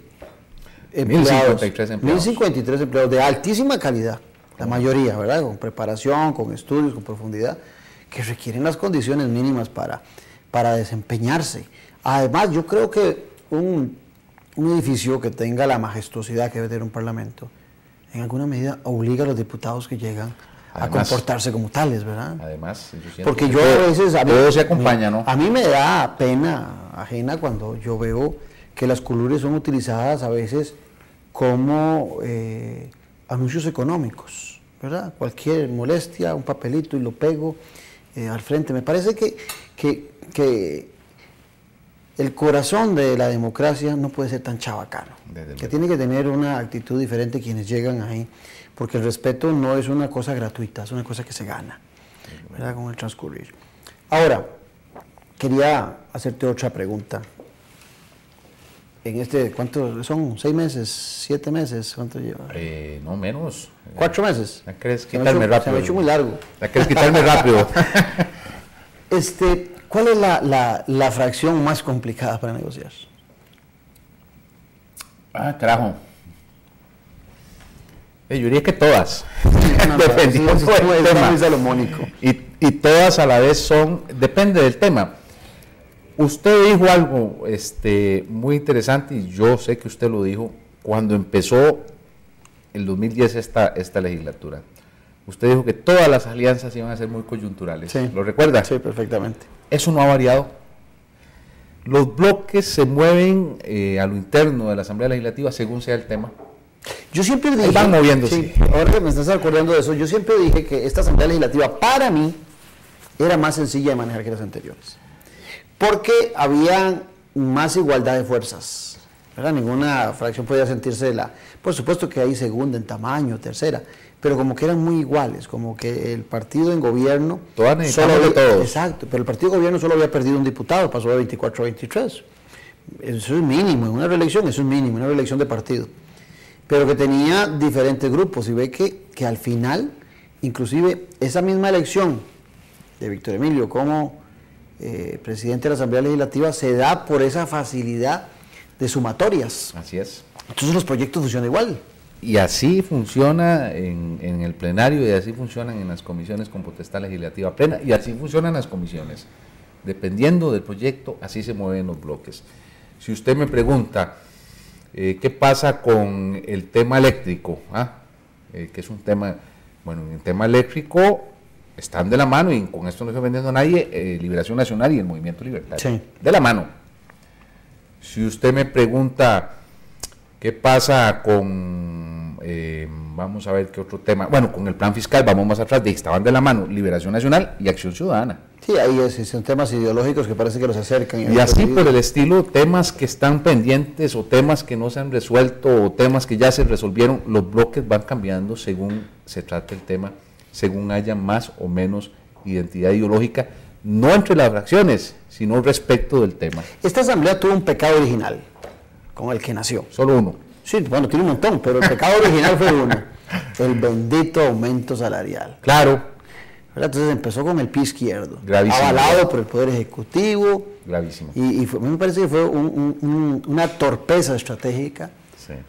empleados. 1.053 empleados de altísima calidad, la mayoría, ¿verdad? Con preparación, con estudios, con profundidad, que requieren las condiciones mínimas para desempeñarse. Además, yo creo que un edificio que tenga la majestuosidad que debe tener un parlamento, en alguna medida obliga a los diputados que llegan a comportarse como tales, ¿verdad?
Además,
porque yo a veces...
todo se acompaña, ¿no?
A mí me da pena ajena cuando yo veo que las curules son utilizadas a veces como anuncios económicos, ¿verdad? Cualquier molestia, un papelito y lo pego al frente. Me parece que el corazón de la democracia no puede ser tan chabacano, que tiene que tener una actitud diferente quienes llegan ahí, porque el respeto no es una cosa gratuita, es una cosa que se gana, ¿verdad? Con el transcurrir. Ahora, quería hacerte otra pregunta. ¿Cuántos son? ¿6 meses? ¿7 meses? ¿Cuánto lleva?
No, menos.
4 meses.
¿La quieres quitarme rápido?
Se me ha hecho muy largo.
¿La quieres quitarme rápido?
¿Cuál es la fracción más complicada para negociar?
Carajo. Yo diría que todas.
Dependiendo del tema. Salomónico.
Y todas a la vez depende del tema. Usted dijo algo muy interesante, y yo sé que usted lo dijo cuando empezó el 2010 esta legislatura. Usted dijo que todas las alianzas iban a ser muy coyunturales.
Sí.
¿Lo recuerda?
Sí, perfectamente.
Eso no ha variado. Los bloques se mueven a lo interno de la Asamblea Legislativa según sea el tema.
Yo siempre dije...
Van moviéndose.
Sí, ahora que me estás acordando de eso, yo siempre dije que esta Asamblea Legislativa para mí era más sencilla de manejar que las anteriores. Porque había más igualdad de fuerzas, ¿verdad? Ninguna fracción podía sentirse por supuesto que hay segunda en tamaño, tercera, pero como que eran muy iguales, como que el partido en gobierno...
Todas necesitamos de todos.
Exacto, pero el partido en gobierno solo había perdido un diputado, pasó de 24 a 23. Eso es mínimo, en una reelección eso es mínimo, una reelección de partido. Pero que tenía diferentes grupos, y ve que al final, inclusive esa misma elección de Víctor Emilio como... presidente de la Asamblea Legislativa se da por esa facilidad de sumatorias.
Así es.
Entonces los proyectos funcionan igual.
Y así funciona en el plenario, y así funcionan en las comisiones con potestad legislativa plena, y así funcionan las comisiones. Dependiendo del proyecto, así se mueven los bloques. Si usted me pregunta, ¿qué pasa con el tema eléctrico? Que es un tema, bueno, en el tema eléctrico están de la mano, y con esto no estoy vendiendo a nadie, Liberación Nacional y el Movimiento Libertario.
Sí.
De la mano. Si usted me pregunta qué pasa con, vamos a ver qué otro tema, bueno, con el plan fiscal, vamos más atrás, estaban de la mano Liberación Nacional y Acción Ciudadana.
Sí, ahí son temas ideológicos que parece que los acercan.
Y así por el estilo, temas que están pendientes o temas que no se han resuelto o temas que ya se resolvieron, los bloques van cambiando según se trate el tema, según haya más o menos identidad ideológica, no entre las fracciones, sino respecto del tema.
Esta asamblea tuvo un pecado original con el que nació.
Solo uno.
Sí, bueno, tiene un montón, pero el pecado original fue uno, el bendito aumento salarial.
Claro.
Entonces empezó con el pie izquierdo,
Gravísimo.
avalado por el Poder Ejecutivo.
Gravísimo.
Y a mí me parece que fue una torpeza estratégica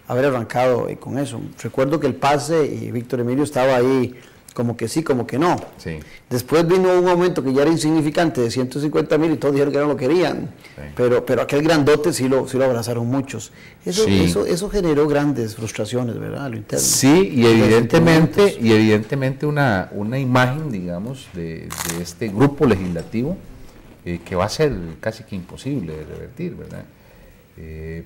haber arrancado con eso. Recuerdo que el pase y Víctor Emilio estaba ahí como que sí, como que no.
Sí.
Después vino un aumento que ya era insignificante de 150,000 y todos dijeron que no lo querían. Sí. Pero aquel grandote sí lo abrazaron muchos. Eso generó grandes frustraciones, ¿verdad? A lo interno.
Sí, y evidentemente una imagen, digamos, de este grupo legislativo que va a ser casi que imposible de revertir, ¿verdad?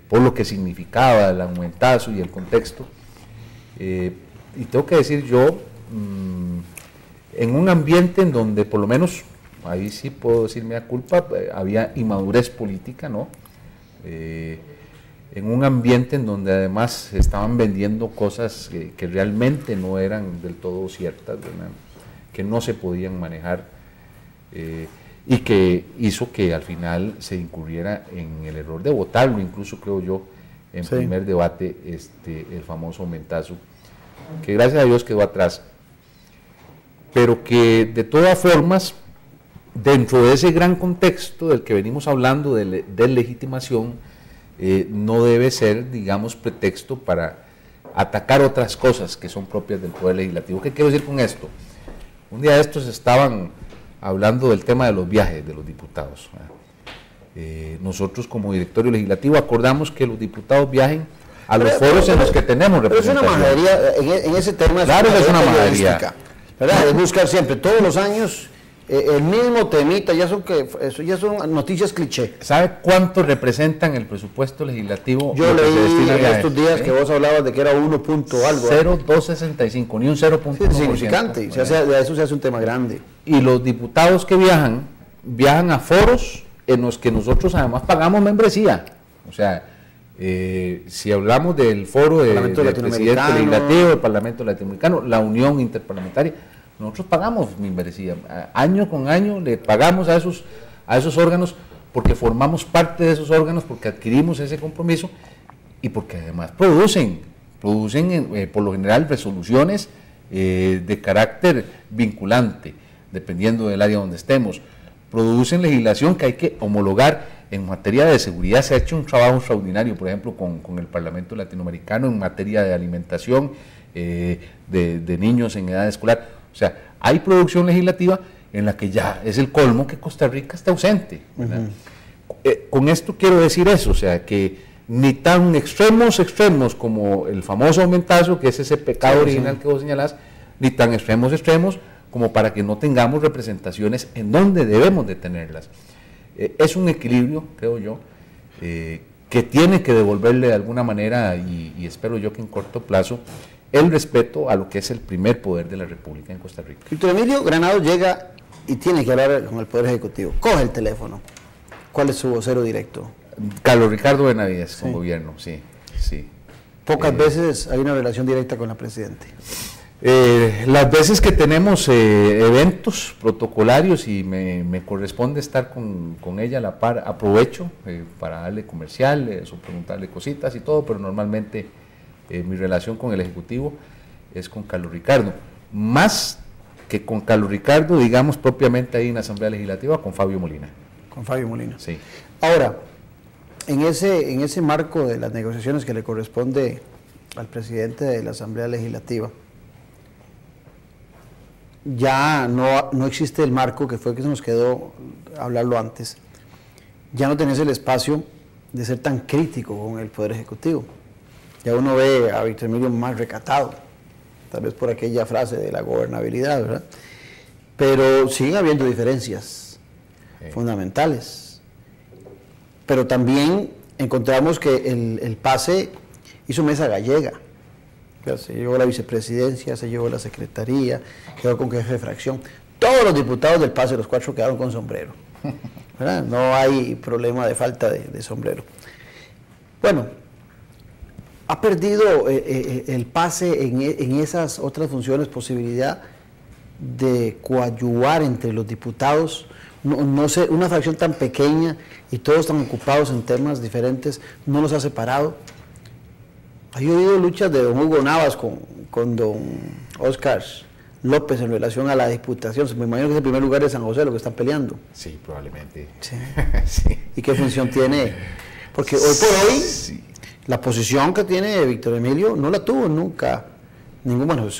Por lo que significaba el aumentazo y el contexto. Y tengo que decir yo, en un ambiente en donde por lo menos, ahí sí puedo decirme a culpa, había inmadurez política, ¿no? En un ambiente en donde además se estaban vendiendo cosas que realmente no eran del todo ciertas, ¿verdad? Que no se podían manejar, y que hizo que al final se incurriera en el error de votarlo, incluso creo yo, en primer debate, el famoso aumentazo, que gracias a Dios quedó atrás, pero que de todas formas, dentro de ese gran contexto del que venimos hablando de legitimación, no debe ser, digamos, pretexto para atacar otras cosas que son propias del Poder Legislativo. ¿Qué quiero decir con esto? Un día de estos estaban hablando del tema de los viajes de los diputados. Nosotros como directorio legislativo acordamos que los diputados viajen a los foros en los que tenemos representación.
Pero es una majadería, en ese tema
claro que es una majadería,
¿verdad? Es buscar siempre, todos los años, el mismo temita, ya son noticias cliché.
¿Sabe cuánto representan el presupuesto legislativo?
Yo leí en estos días que vos hablabas de que era 1 punto algo.
0,265, ni un 0,1%.
Sí, significante, de eso se hace un tema grande.
Y los diputados que viajan a foros en los que nosotros además pagamos membresía. O sea, si hablamos del foro del presidente legislativo, del Parlamento Latinoamericano, la Unión Interparlamentaria, nosotros pagamos membresía, año con año le pagamos a esos órganos porque formamos parte de esos órganos, porque adquirimos ese compromiso y porque además producen por lo general resoluciones de carácter vinculante, dependiendo del área donde estemos, producen legislación que hay que homologar. En materia de seguridad se ha hecho un trabajo extraordinario, por ejemplo, con el Parlamento Latinoamericano, en materia de alimentación de niños en edad escolar. O sea, hay producción legislativa en la que ya es el colmo que Costa Rica está ausente, ¿verdad? Con esto quiero decir eso, o sea, que ni tan extremos como el famoso aumentazo, que es ese pecado original que vos señalás, ni tan extremos como para que no tengamos representaciones en donde debemos de tenerlas. Es un equilibrio, creo yo, que tiene que devolverle de alguna manera, y espero yo que en corto plazo, el respeto a lo que es el primer poder de la República en Costa Rica.
Víctor Emilio Granados llega y tiene que hablar con el Poder Ejecutivo. Coge el teléfono. ¿Cuál es su vocero directo?
Carlos Ricardo Benavides, con gobierno, sí.
Pocas veces hay una relación directa con la Presidenta.
Las veces que tenemos eventos protocolarios y me corresponde estar con ella a la par, aprovecho para darle comerciales o preguntarle cositas y todo, pero normalmente mi relación con el Ejecutivo es con Carlos Ricardo, más que con Carlos Ricardo, digamos propiamente ahí en la Asamblea Legislativa, con Fabio Molina.
Con Fabio Molina.
Sí.
Ahora, en ese marco de las negociaciones que le corresponde al presidente de la Asamblea Legislativa, ya no existe el marco que fue que se nos quedó hablarlo antes. Ya no tenés el espacio de ser tan crítico con el Poder Ejecutivo. Ya uno ve a Víctor Emilio más recatado, tal vez por aquella frase de la gobernabilidad, ¿verdad? pero siguen habiendo diferencias fundamentales. Pero también encontramos que el PACE hizo mesa gallega. Se llevó la vicepresidencia, se llevó la secretaría, quedó con jefe de fracción. Todos los diputados del PACE, los 4, quedaron con sombrero, ¿verdad? No hay problema de falta de sombrero. Bueno, ha perdido el PACE en esas otras funciones posibilidad de coadyuvar entre los diputados. No sé, una fracción tan pequeña y todos están ocupados en temas diferentes, no los ha separado. He oído luchas de don Hugo Navas con don Óscar López en relación a la diputación. Me imagino que es el primer lugar de San José lo que están peleando.
Sí, probablemente.
Sí.
Sí.
¿Y qué función tiene? Porque hoy por hoy, la posición que tiene Víctor Emilio no la tuvo nunca. Bueno, es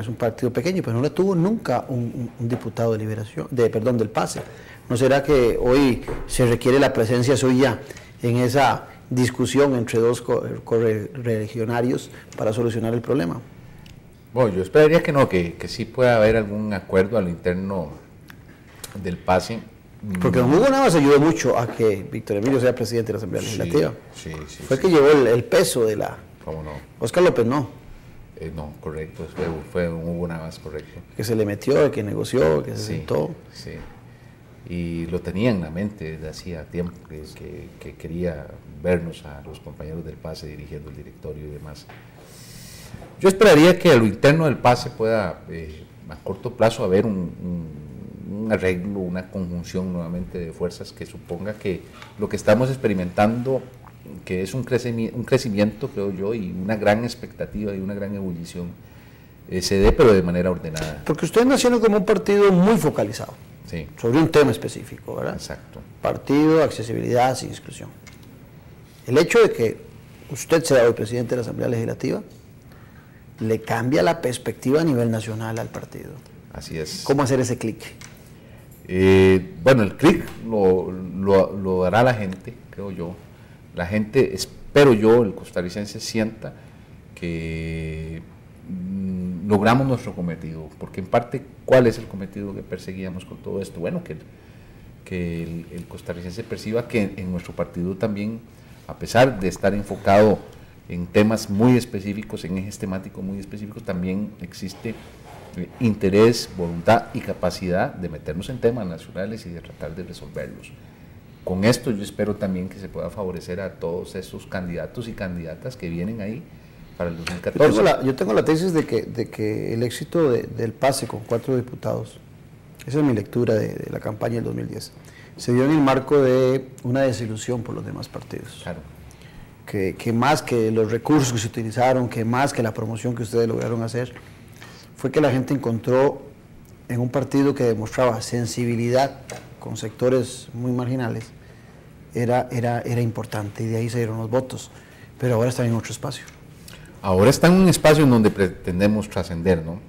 un partido pequeño, pero no la tuvo nunca un diputado de Liberación, del PACE. ¿No será que hoy se requiere la presencia suya en esa discusión entre dos correligionarios para solucionar el problema?
Bueno, yo esperaría que no, que sí pueda haber algún acuerdo a lo interno del PACE.
Porque don Hugo Navas ayudó mucho a que Víctor Emilio sea presidente de la Asamblea Legislativa.
Sí,
fue el que llevó el peso de la...
¿Cómo no?
Óscar López no.
No, correcto, fue un Hugo Navas, correcto.
Que se le metió, que negoció, que se sentó.
Sí, y lo tenía en la mente desde hacía tiempo, que quería vernos a los compañeros del PACE dirigiendo el directorio y demás. Yo esperaría que a lo interno del PACE pueda, a corto plazo, haber un arreglo, una conjunción nuevamente de fuerzas que suponga que lo que estamos experimentando, que es un crecimiento, creo yo, y una gran expectativa y una gran ebullición, se dé, pero de manera ordenada.
Porque ustedes nacieron como un partido muy focalizado,
sí,
sobre un tema específico, ¿verdad?
Exacto.
Partido, accesibilidad, sin exclusión. El hecho de que usted sea hoy presidente de la Asamblea Legislativa le cambia la perspectiva a nivel nacional al partido.
Así es.
¿Cómo hacer ese clic?
Bueno, el clic lo dará la gente, creo yo. La gente, espero yo, el costarricense sienta que logramos nuestro cometido, porque en parte, ¿cuál es el cometido que perseguíamos con todo esto? Bueno, que el costarricense perciba que en nuestro partido también, a pesar de estar enfocado en temas muy específicos, en ejes temáticos muy específicos, también existe interés, voluntad y capacidad de meternos en temas nacionales y de tratar de resolverlos. Con esto yo espero también que se pueda favorecer a todos esos candidatos y candidatas que vienen ahí para el 2014.
Yo tengo la tesis de que el éxito del PACE con 4 diputados, esa es mi lectura de la campaña del 2010, se dio en el marco de una desilusión por los demás partidos.
Claro.
Que más que los recursos que se utilizaron, que más que la promoción que ustedes lograron hacer, fue que la gente encontró en un partido que demostraba sensibilidad con sectores muy marginales, era importante, y de ahí se dieron los votos, pero ahora están en otro espacio.
Ahora está en un espacio en donde pretendemos trascender, ¿no?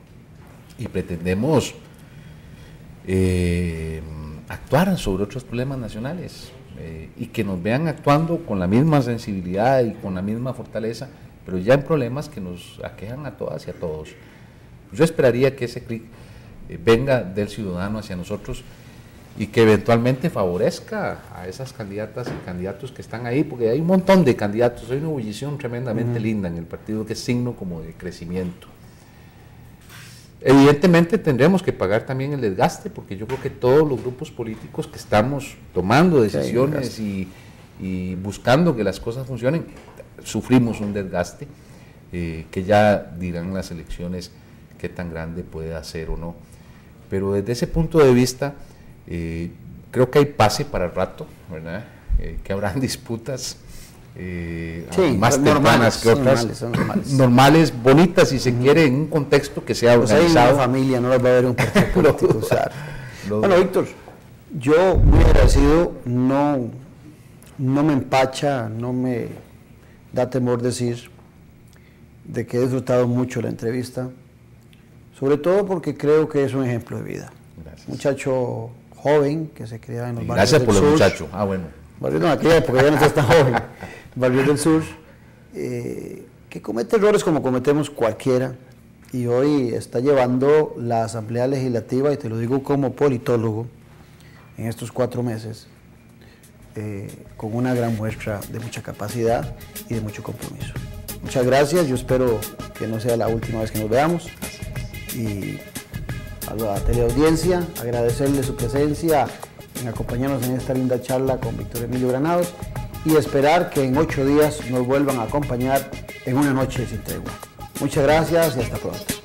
Y pretendemos actuar sobre otros problemas nacionales, y que nos vean actuando con la misma sensibilidad y con la misma fortaleza, pero ya en problemas que nos aquejan a todas y a todos. Yo esperaría que ese clic venga del ciudadano hacia nosotros y que eventualmente favorezca a esas candidatas y candidatos que están ahí, porque hay un montón de candidatos, hay una ebullición tremendamente linda en el partido que es signo como de crecimiento. Evidentemente tendremos que pagar también el desgaste, porque yo creo que todos los grupos políticos que estamos tomando decisiones y buscando que las cosas funcionen, sufrimos un desgaste, que ya dirán las elecciones qué tan grande puede hacer o no. Pero desde ese punto de vista, creo que hay pase para el rato, ¿verdad? Que habrán disputas más tempranas que otras, normales, bonitas, si se quiere, en un contexto que sea organizado.
Hay una familia, no las va a haber un partido político. Bueno, Víctor, yo muy agradecido, no me empacha, no me da temor decir de que he disfrutado mucho la entrevista, sobre todo porque creo que es un ejemplo de vida.
Gracias.
Muchacho joven que se cría en los barrios
Gracias
del
por
sur.
los muchachos. Bueno.
Barrios de aquella época, ya no está tan joven. Barrios del sur, que comete errores como cometemos cualquiera, y hoy está llevando la Asamblea Legislativa, y te lo digo como politólogo, en estos 4 meses, con una gran muestra de mucha capacidad y de mucho compromiso. Muchas gracias, yo espero que no sea la última vez que nos veamos, y a la teleaudiencia agradecerle su presencia en acompañarnos en esta linda charla con Víctor Emilio Granados, y esperar que en 8 días nos vuelvan a acompañar en una noche sin tregua. Muchas gracias y hasta pronto.